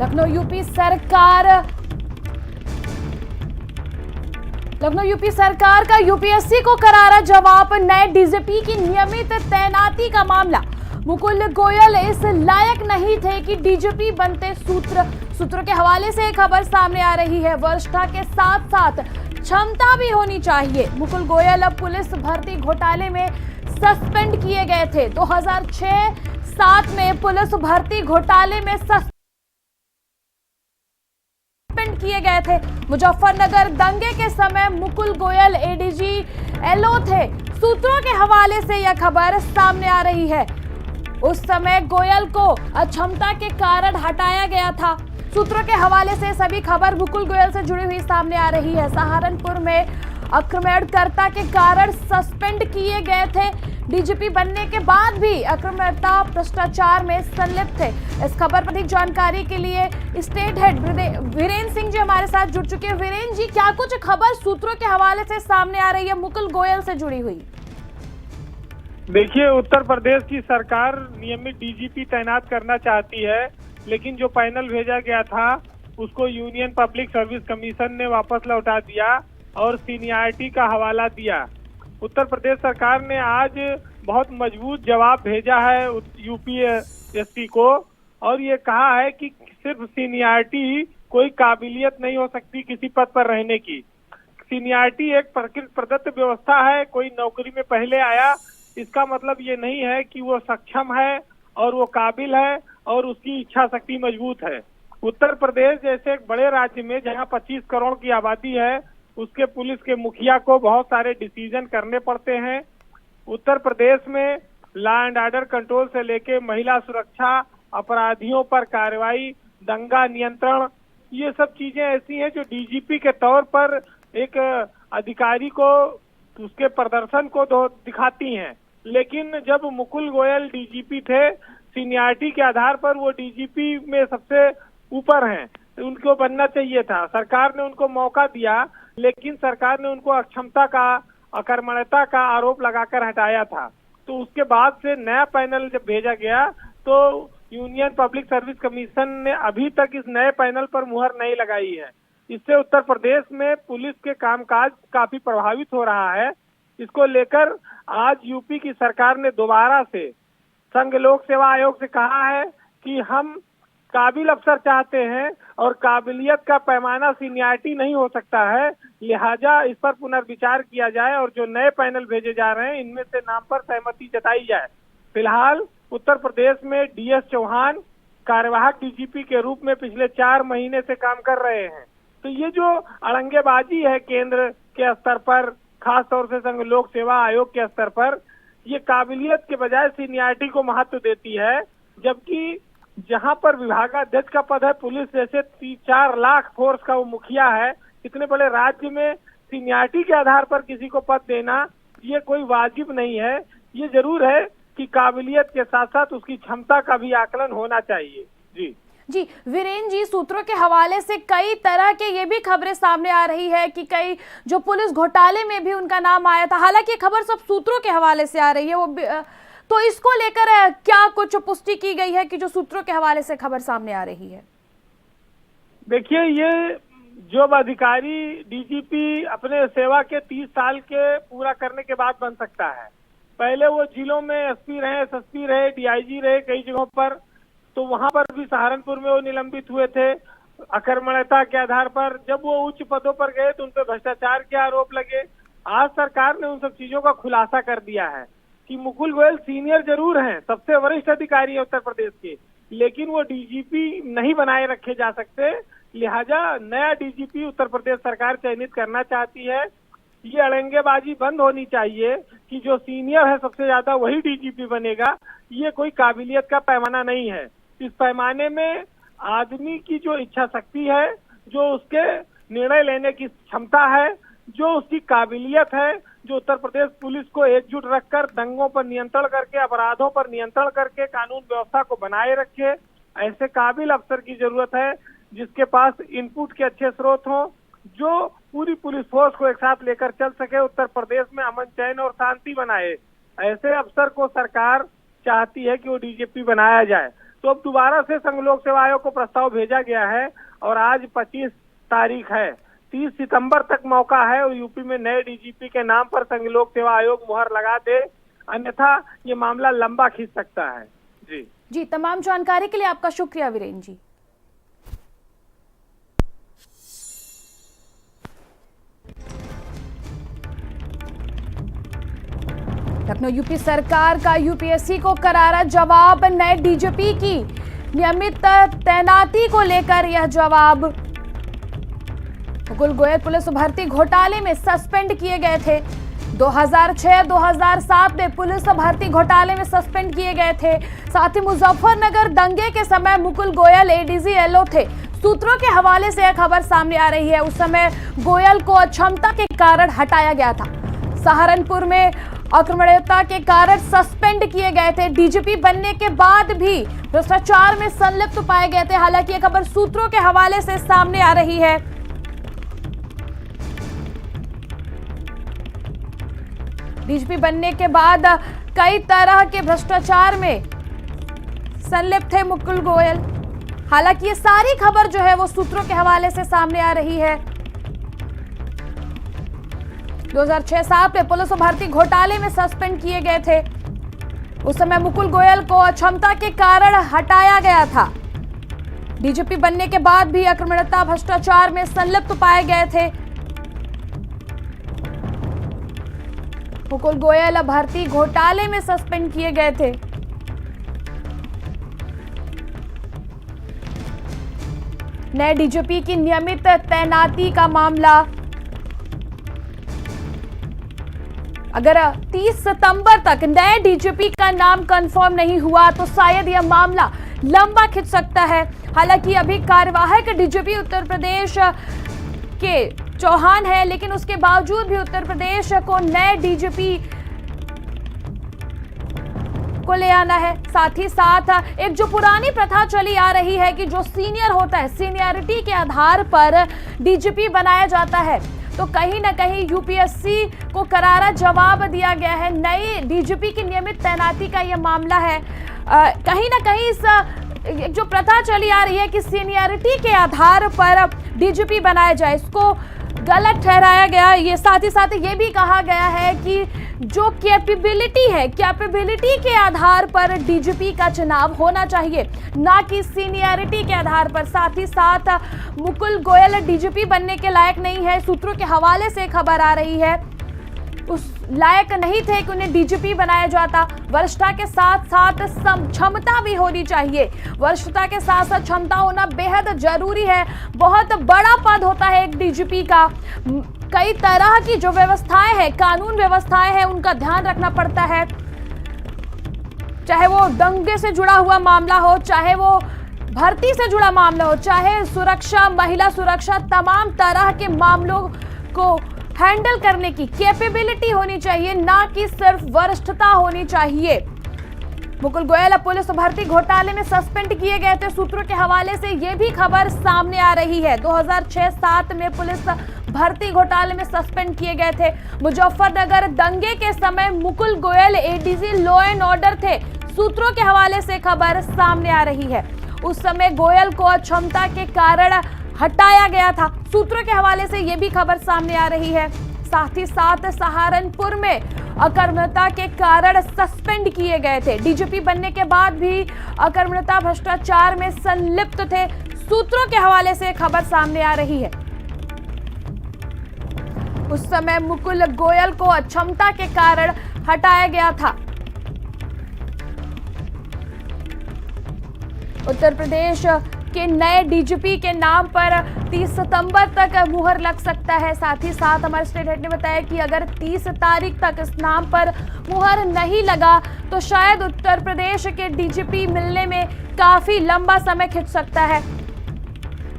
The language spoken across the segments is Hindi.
लखनऊ यूपी सरकार का यूपीएससी को करारा जवाब। नए डीजीपी की नियमित तैनाती का मामला। मुकुल गोयल इस लायक नहीं थे कि डीजीपी बनते। सूत्रों के हवाले से खबर सामने आ रही है। वरिष्ठता के साथ साथ क्षमता भी होनी चाहिए। मुकुल गोयल अब पुलिस भर्ती घोटाले में सस्पेंड किए गए थे। 2006-07 में पुलिस भर्ती घोटाले में सस्पेंड किए गए थे। मुजफ्फरनगर दंगे के समय मुकुल गोयल एडीजी एलओ थे। सूत्रों के हवाले से यह खबर सामने आ रही है। उस समय गोयल को अक्षमता के कारण हटाया गया था। सूत्रों के हवाले से सभी खबर मुकुल गोयल से जुड़ी हुई सामने आ रही है। सहारनपुर में आक्रमणकर्ता के कारण सस्पेंड किए गए थे। डीजीपी बनने के बाद भी आक्रमणकर्ता भ्रष्टाचार में संलिप्त थे। इस खबर पर अधिक जानकारी के लिए स्टेट हेड वीरेंद्र सिंह जी हमारे साथ जुड़ चुके हैं। वीरेंद्र जी, क्या कुछ खबर सूत्रों के हवाले से सामने आ रही है मुकुल गोयल से जुड़ी हुई? देखिए, उत्तर प्रदेश की सरकार नियमित डीजीपी तैनात करना चाहती है, लेकिन जो पैनल भेजा गया था उसको यूनियन पब्लिक सर्विस कमीशन ने वापस लौटा दिया और सीनियरिटी का हवाला दिया। उत्तर प्रदेश सरकार ने आज बहुत मजबूत जवाब भेजा है यूपीएससी को और ये कहा है कि सिर्फ सीनियरिटी कोई काबिलियत नहीं हो सकती किसी पद पर रहने की। सीनियरिटी एक प्रकृति प्रदत्त व्यवस्था है। कोई नौकरी में पहले आया इसका मतलब ये नहीं है कि वो सक्षम है और वो काबिल है और उसकी इच्छा शक्ति मजबूत है। उत्तर प्रदेश जैसे एक बड़े राज्य में जहाँ 25 करोड़ की आबादी है, उसके पुलिस के मुखिया को बहुत सारे डिसीजन करने पड़ते हैं। उत्तर प्रदेश में लॉ एंड ऑर्डर कंट्रोल से लेके महिला सुरक्षा, अपराधियों पर कार्रवाई, दंगा नियंत्रण, ये सब चीजें ऐसी हैं जो डीजीपी के तौर पर एक अधिकारी को उसके प्रदर्शन को दिखाती हैं। लेकिन जब मुकुल गोयल डीजीपी थे, सीनियरिटी के आधार पर वो डीजीपी में सबसे ऊपर हैं, उनको बनना चाहिए था। सरकार ने उनको मौका दिया, लेकिन सरकार ने उनको अक्षमता का, अकर्मण्यता का आरोप लगाकर हटाया था। तो उसके बाद से नया पैनल जब भेजा गया तो यूनियन पब्लिक सर्विस कमीशन ने अभी तक इस नए पैनल पर मुहर नहीं लगाई है। इससे उत्तर प्रदेश में पुलिस के कामकाज काफी प्रभावित हो रहा है। इसको लेकर आज यूपी की सरकार ने दोबारा से संघ लोक सेवा आयोग से कहा है कि हम काबिल अफसर चाहते हैं और काबिलियत का पैमाना सीनियरिटी नहीं हो सकता है, लिहाजा इस पर पुनर्विचार किया जाए और जो नए पैनल भेजे जा रहे हैं इनमें से नाम पर सहमति जताई जाए। फिलहाल उत्तर प्रदेश में डीएस चौहान कार्यवाहक डीजीपी के रूप में पिछले 4 महीने से काम कर रहे हैं। तो ये जो अड़ंगेबाजी है केंद्र के स्तर पर, खास तौर से संघ लोक सेवा आयोग के स्तर पर, ये काबिलियत के बजाय सीनियरिटी को महत्व देती है। जबकि जहां पर विभागाध्यक्ष का पद है, पुलिस जैसे 3-4 लाख फोर्स का वो मुखिया है, इतने बड़े राज्य में सीनियरिटी के आधार पर किसी को पद देना ये कोई वाजिब नहीं है। ये जरूर है कि काबिलियत के साथ साथ उसकी क्षमता का भी आकलन होना चाहिए। जी वीरेंद्र जी, सूत्रों के हवाले से कई तरह के ये भी खबरें सामने आ रही है कि कई जो पुलिस घोटाले में भी उनका नाम आया था। हालांकि ये खबर सब सूत्रों के हवाले से आ रही है, वो तो इसको लेकर क्या कुछ पुष्टि की गई है कि जो सूत्रों के हवाले से खबर सामने आ रही है? देखिए, ये जो अधिकारी डीजीपी अपने सेवा के 30 साल के पूरा करने के बाद बन सकता है। पहले वो जिलों में एसपी रहे, एसएसपी रहे, डीआईजी रहे कई जगहों पर, तो वहां पर भी सहारनपुर में वो निलंबित हुए थे अकर्मण्यता के आधार पर। जब वो उच्च पदों पर गए तो उन पर भ्रष्टाचार के आरोप लगे। आज सरकार ने उन सब चीजों का खुलासा कर दिया है कि मुकुल गोयल सीनियर जरूर हैं, सबसे वरिष्ठ अधिकारी है उत्तर प्रदेश के, लेकिन वो डीजीपी नहीं बनाए रखे जा सकते। लिहाजा नया डीजीपी उत्तर प्रदेश सरकार चयनित करना चाहती है। ये अड़ंगेबाजी बंद होनी चाहिए कि जो सीनियर है सबसे ज्यादा वही डीजीपी बनेगा। ये कोई काबिलियत का पैमाना नहीं है। इस पैमाने में आदमी की जो इच्छा शक्ति है, जो उसके निर्णय लेने की क्षमता है, जो उसकी काबिलियत है, जो उत्तर प्रदेश पुलिस को एकजुट रखकर दंगों पर नियंत्रण करके, अपराधों पर नियंत्रण करके कानून व्यवस्था को बनाए रखे, ऐसे काबिल अफसर की जरूरत है जिसके पास इनपुट के अच्छे स्रोत हों, जो पूरी पुलिस फोर्स को एक साथ लेकर चल सके, उत्तर प्रदेश में अमन चैन और शांति बनाए। ऐसे अफसर को सरकार चाहती है कि वो डीजीपी बनाया जाए। तो अब दोबारा से संघ लोक सेवा आयोग को प्रस्ताव भेजा गया है और आज 25 तारीख है, 30 सितंबर तक मौका है और यूपी में नए डीजीपी के नाम पर संघ लोक सेवा आयोग मुहर लगा दे, अन्यथा ये मामला लंबा खींच सकता है। जी, तमाम जानकारी के लिए आपका शुक्रिया वीरेंद्र जी। लखनऊ यूपी सरकार का यूपीएससी को करारा जवाब, नए डीजीपी की नियमित तैनाती को लेकर यह जवाब। मुकुल गोयल पुलिस भर्ती घोटाले में सस्पेंड किए गए थे। 2006-2007 में पुलिस भर्ती घोटाले में सस्पेंड किए गए थे। साथ ही मुजफ्फरनगर दंगे के समय मुकुल गोयल एडीजी एलओ थे। सूत्रों के हवाले से यह खबर सामने आ रही है। उस समय गोयल को अक्षमता के कारण हटाया गया था। सहारनपुर में अक्रमणीयता के कारण सस्पेंड किए गए थे। डीजीपी बनने के बाद भी भ्रष्टाचार में संलिप्त पाए गए थे। हालांकि यह खबर सूत्रों के हवाले से सामने आ रही है। डीजीपी बनने के बाद कई तरह के भ्रष्टाचार में संलिप्त थे मुकुल गोयल। हालांकि ये सारी खबर जो है वो सूत्रों के हवाले से सामने आ रही है। 2006-07 में पुलिस भर्ती घोटाले में सस्पेंड किए गए थे। उस समय मुकुल गोयल को अक्षमता के कारण हटाया गया था। डीजीपी बनने के बाद भी अक्रमणीयता भ्रष्टाचार में संलिप्त पाए गए थे। मुकुल गोयल भर्ती घोटाले में सस्पेंड किए गए थे। नए डीजीपी की नियमित तैनाती का मामला, अगर 30 सितंबर तक नए डीजीपी का नाम कंफर्म नहीं हुआ तो शायद यह मामला लंबा खिंच सकता है। हालांकि अभी कार्यवाहक डीजीपी उत्तर प्रदेश के चौहान है, लेकिन उसके बावजूद भी उत्तर प्रदेश को नए डीजीपी को ले आना है। साथ ही साथ एक जो पुरानी प्रथा चली आ रही है कि जो सीनियर होता है, सीनियरिटी के आधार पर डीजीपी बनाया जाता है, तो कहीं ना कहीं यूपीएससी को करारा जवाब दिया गया है। नई डीजीपी की नियमित तैनाती का यह मामला है। कहीं ना कहीं इस जो प्रथा चली आ रही है कि सीनियरिटी के आधार पर डीजीपी बनाया जाए, इसको गलत ठहराया गया। ये साथ ही साथ ये भी कहा गया है कि जो कैपेबिलिटी है, कैपेबिलिटी के आधार पर डीजीपी का चुनाव होना चाहिए, ना कि सीनियरिटी के आधार पर। साथ ही साथ मुकुल गोयल डीजीपी बनने के लायक नहीं है। सूत्रों के हवाले से खबर आ रही है उस लायक नहीं थे कि उन्हें डीजीपी बनाया जाता। वरिष्ठता के साथ साथ क्षमता भी होनी चाहिए। वरिष्ठता के साथ साथ क्षमता होना बेहद जरूरी है। बहुत बड़ा पद होता है एक डीजीपी का। कई तरह की जो व्यवस्थाएं हैं, कानून व्यवस्थाएं हैं, उनका ध्यान रखना पड़ता है। चाहे वो दंगे से जुड़ा हुआ मामला हो, चाहे वो भर्ती से जुड़ा मामला हो, चाहे सुरक्षा, महिला सुरक्षा, तमाम तरह के मामलों को हैंडल करने की कैपेबिलिटी होनी चाहिए, ना कि सिर्फ वरिष्ठता होनी चाहिए। मुकुल गोयल पुलिस भर्ती घोटाले में सस्पेंड किए गए थे। सूत्रों के हवाले से यह भी खबर सामने आ रही है। 2006-07 में पुलिस भर्ती घोटाले में सस्पेंड किए गए थे। मुजफ्फरनगर दंगे के समय Mukul Goyal ADG law and order थे। सूत्रों के हवाले से खबर सामने आ रही है। उस समय गोयल को अक्षमता के कारण हटाया गया था। सूत्रों के हवाले से यह भी खबर सामने आ रही है। साथ ही साथ सहारनपुर में अकर्मण्यता के कारण सस्पेंड किए गए थे। डीजीपी बनने के बाद भी अकर्मण्यता भ्रष्टाचार में संलिप्त थे। सूत्रों के हवाले से खबर सामने आ रही है। उस समय मुकुल गोयल को अक्षमता के कारण हटाया गया था। उत्तर प्रदेश के नए डीजीपी के नाम पर 30 सितंबर तक मुहर लग सकता है। साथ ही साथ हमारे स्टेट हेड ने बताया कि अगर 30 तारीख तक इस नाम पर मुहर नहीं लगा तो शायद उत्तर प्रदेश के डीजीपी मिलने में काफी लंबा समय खिंच सकता है।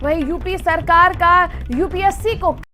वहीं यूपी सरकार का यूपीएससी को